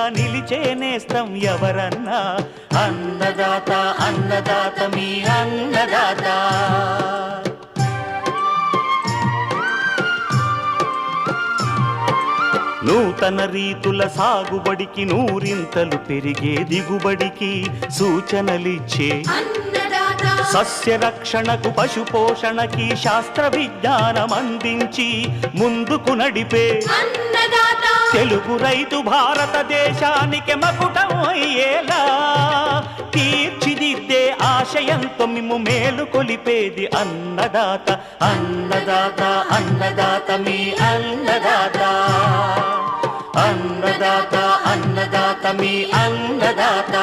నిలిచే నేస్తం ఎవరన్నా అన్నదాత అన్నదాత మీ అన్నదాత. నూతన రీతుల సాగుబడికి నూరింతలు పెరిగే దిగుబడికి సూచనలిచ్చే సస్య రక్షణకు పశు పోషణకి శాస్త్ర విజ్ఞానం అందించి ముందుకు నడిపే తెలుగు రైతు భారతదేశానికి మకుటం అయ్యేలా తీర్చిదిద్దే ఆశయంతో మిమ్ము మేలు కొలిపేది అన్నదాత అన్నదాత అన్నదాత మీ అన్నదాత. అన్నదాత అన్నదాత మీ అన్నదాత.